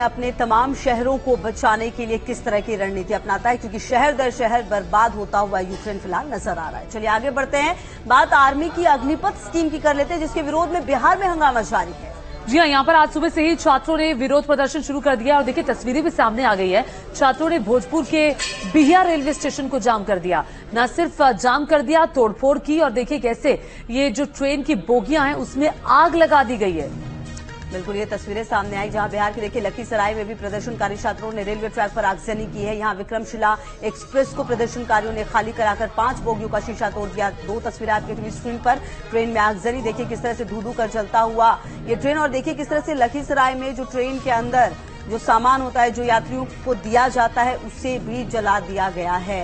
अपने तमाम शहरों को बचाने के लिए किस तरह की रणनीति अपनाता है, क्योंकि शहर दर शहर बर्बाद होता हुआ यूक्रेन फिलहाल नजर आ रहा है। चलिए आगे बढ़ते हैं, बात आर्मी की अग्निपथ स्कीम की कर लेते हैं, जिसके विरोध में बिहार में हंगामा जारी है। जी हाँ, यहाँ पर आज सुबह से ही छात्रों ने विरोध प्रदर्शन शुरू कर दिया और देखिए तस्वीरें भी सामने आ गई है। छात्रों ने भोजपुर के बिहिया रेलवे स्टेशन को जाम कर दिया, न सिर्फ जाम कर दिया, तोड़फोड़ की और देखिए कैसे ये जो ट्रेन की बोगियां हैं उसमें आग लगा दी गई है। बिल्कुल ये तस्वीरें सामने आई, जहां बिहार के देखिए लखीसराय में भी प्रदर्शनकारी छात्रों ने रेलवे ट्रैक पर आगजनी की है। यहां विक्रमशिला एक्सप्रेस को प्रदर्शनकारियों ने खाली कराकर 5 बोगियों का शीशा तोड़ दिया। 2 तस्वीरें आपके टीवी स्क्रीन पर, ट्रेन में आगजनी देखिए किस तरह से धू कर जलता हुआ ये ट्रेन, और देखिए किस तरह से लखीसराय में जो ट्रेन के अंदर जो सामान होता है, जो यात्रियों को दिया जाता है, उसे भी जला दिया गया है।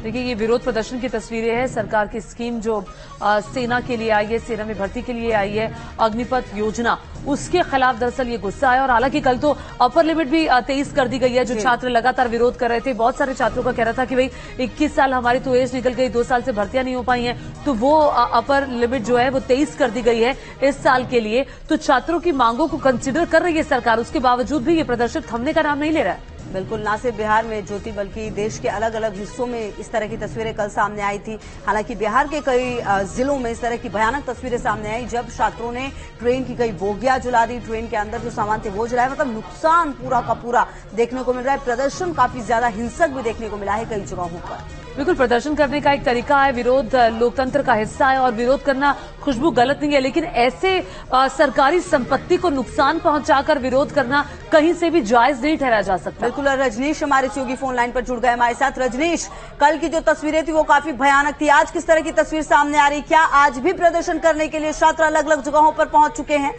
देखिए ये विरोध प्रदर्शन की तस्वीरें हैं। सरकार की स्कीम जो सेना के लिए आई है, सेना में भर्ती के लिए आई है, अग्निपथ योजना, उसके खिलाफ दरअसल ये गुस्सा है। और हालांकि कल तो अपर लिमिट भी 23 कर दी गई है। जो छात्र लगातार विरोध कर रहे थे, बहुत सारे छात्रों का कहना था कि भाई 21 साल हमारी तो एज निकल गई, 2 साल से भर्तियां नहीं हो पाई हैं, तो वो अपर लिमिट जो है वो 23 कर दी गई है इस साल के लिए। तो छात्रों की मांगों को कंसिडर कर रही है सरकार, उसके बावजूद भी ये प्रदर्शन थमने का नाम नहीं ले रहा है। बिल्कुल, ना सिर्फ बिहार में ज्योति, बल्कि देश के अलग अलग हिस्सों में इस तरह की तस्वीरें कल सामने आई थी। हालांकि बिहार के कई जिलों में इस तरह की भयानक तस्वीरें सामने आई, जब छात्रों ने ट्रेन की कई बोगियां जला दी, ट्रेन के अंदर जो सामान थे वो जलाए। मतलब नुकसान पूरा का पूरा देखने को मिल रहा है। प्रदर्शन काफी ज्यादा हिंसक भी देखने को मिला है कई जगहों पर। बिल्कुल, प्रदर्शन करने का एक तरीका है, विरोध लोकतंत्र का हिस्सा है और विरोध करना खुशबू गलत नहीं है, लेकिन ऐसे सरकारी संपत्ति को नुकसान पहुंचाकर विरोध करना कहीं से भी जायज नहीं ठहराया जा सकता। बिल्कुल, रजनीश हमारे सहयोगी फोन लाइन पर जुड़ गए हमारे साथ। रजनीश, कल की जो तस्वीरें थी वो काफी भयानक थी, आज किस तरह की तस्वीर सामने आ रही? क्या आज भी प्रदर्शन करने के लिए छात्र अलग अलग जगहों पर पहुंच चुके हैं?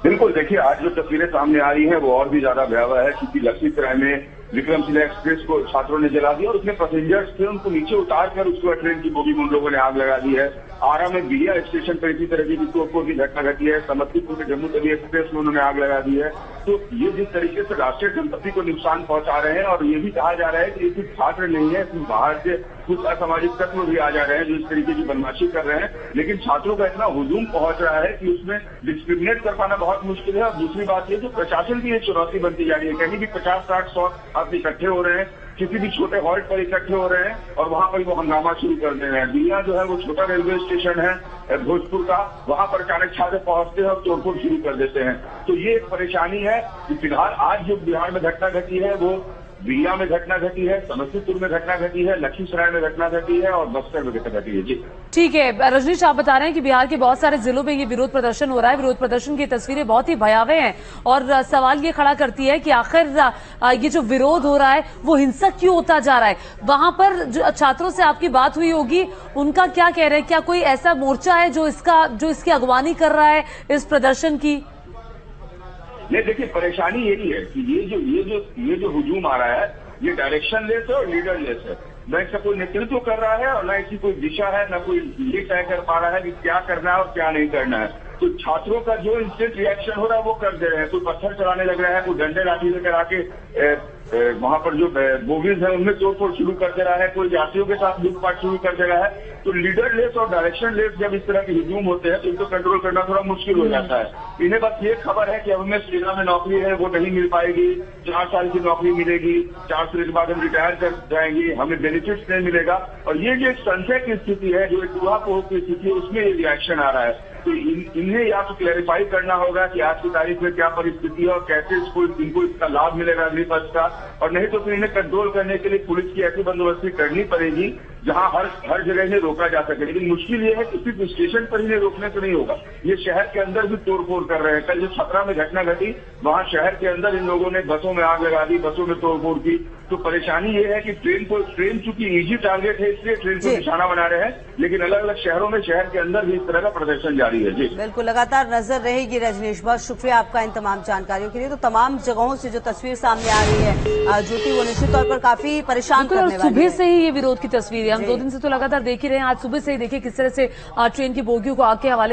बिल्कुल, देखिए आज जो तस्वीरें सामने आ रही हैं वो और भी ज्यादा भयावह है, क्योंकि लखीसराय में विक्रमशिला एक्सप्रेस को छात्रों ने जला दिया और उसमें पैसेंजर्स थे उनको नीचे उतार कर उसको ट्रेन की बोगी में उन लोगों ने आग लगा दी है। आरा में बिहिया स्टेशन पर इसी तरह की तोड़फोड़ की घटना घटी है। समस्तीपुर में जम्मू तवी एक्सप्रेस में उन्होंने आग लगा दी है। तो ये जिस तरीके से राष्ट्रीय संपत्ति को नुकसान पहुंचा रहे हैं, और ये भी कहा जा रहा है कि ये सिर्फ छात्र नहीं है, इसमें बाहर से कुछ असामाजिक तत्व भी आ जा रहे हैं जो इस तरीके की बदमाशी कर रहे हैं। लेकिन छात्रों का इतना हुजूम पहुंच रहा है कि उसमें डिस्क्रिमिनेट कर पाना बहुत मुश्किल है। और दूसरी बात ये, जो प्रशासन की एक चुनौती बनती जा रही है, कहीं भी 50, 60, 100 आदमी इकट्ठे हो रहे हैं, किसी भी छोटे हॉल्ट पर इकट्ठे हो रहे हैं और वहां पर वो हंगामा शुरू कर दे रहे हैं। बिहिया जो है वो छोटा रेलवे स्टेशन है भोजपुर का, वहां पर अचानक छात्र पहुंचते हैं और तोड़फोड़ शुरू कर देते हैं। तो ये एक परेशानी है कि फिलहाल आज जो बिहार में घटना घटी है वो बिहिया में घटना घटी है, समस्तीपुर में घटना घटी है, लखीसराय में घटना घटी है और बस्तर में घटना घटी है। जी ठीक है रजनीश, आप बता रहे हैं कि बिहार के बहुत सारे जिलों में ये विरोध प्रदर्शन हो रहा है। विरोध प्रदर्शन की तस्वीरें बहुत ही भयावह हैं और सवाल ये खड़ा करती है कि आखिर ये जो विरोध हो रहा है वो हिंसक क्यों होता जा रहा है। वहां पर जो छात्रों से आपकी बात हुई होगी, उनका क्या कह रहे हैं? क्या कोई ऐसा मोर्चा है जो इसकी अगवानी कर रहा है इस प्रदर्शन की? नहीं, देखिए परेशानी यही है कि ये जो हुजूम आ रहा है ये डायरेक्शन लेस है और लीडर लेस है। न इसका कोई नेतृत्व कर रहा है और न इसकी कोई दिशा है, न कोई ये तय कर पा रहा है कि क्या करना है और क्या नहीं करना है। तो छात्रों का जो इंस्टेंट रिएक्शन हो रहा है वो कर दे रहे हैं। कोई पत्थर चलाने लग रहा है, कोई डंडे लाठी लेकर आके वहां पर जो बोगीज है उनमें तोड़फोड़ शुरू कर दे रहा है, कोई यात्रियों के साथ लूटपाट शुरू कर दे रहा है। तो लीडर लेस और डायरेक्शन लेस जब इस तरह के हुजूम होते हैं तो इनको कंट्रोल करना थोड़ा मुश्किल हो जाता है। इन्हें बस ये खबर है कि अब हमें सेना में नौकरी है वो नहीं मिल पाएगी, 4 साल की नौकरी मिलेगी, 4 साल के बाद हम रिटायर कर जाएंगे, हमें बेनिफिट्स नहीं मिलेगा। और ये जो एक संशय की स्थिति है, जो एक ऊहापोह की स्थिति है, उसमें ये रिएक्शन आ रहा है। तो इन्हें या तो क्लैरिफाई करना होगा कि आज की तारीख में क्या परिस्थिति है और कैसे इनको इसका लाभ मिलेगा अग्निपथ का, और नहीं तो फिर इन्हें कंट्रोल करने के लिए पुलिस की ऐसी बंदोबस्ती करनी पड़ेगी जहां हर जगह इन्हें रोका जा सके। लेकिन मुश्किल ये है कि सिर्फ स्टेशन पर इन्हें रोकने से नहीं होगा, ये शहर के अंदर भी तोड़फोड़ कर रहे हैं। कल जो छपरा में घटना घटी, वहां शहर के अंदर इन लोगों ने बसों में आग लगा दी, बसों में तोड़फोड़ की। तो परेशानी ये है कि ट्रेन चूंकि इजी टारगेट है इसलिए ट्रेन को निशाना बना रहे हैं, लेकिन अलग अलग शहरों में शहर के अंदर भी इस तरह का प्रदर्शन जारी है। जी बिल्कुल, लगातार नजर रहेगी रजनीश। बहुत शुक्रिया आपका इन तमाम जानकारियों के लिए। तो तमाम जगहों से जो तस्वीर सामने आ रही है ज्योति, वो निश्चित तौर पर काफी परेशान करने वाली है। सुबह से ही ये विरोध की तस्वीर है, हम 2 दिन से तो लगातार देख ही रहे हैं। आज सुबह से ही देखिए किस तरह से ट्रेन की बोगियों को आग के हवाले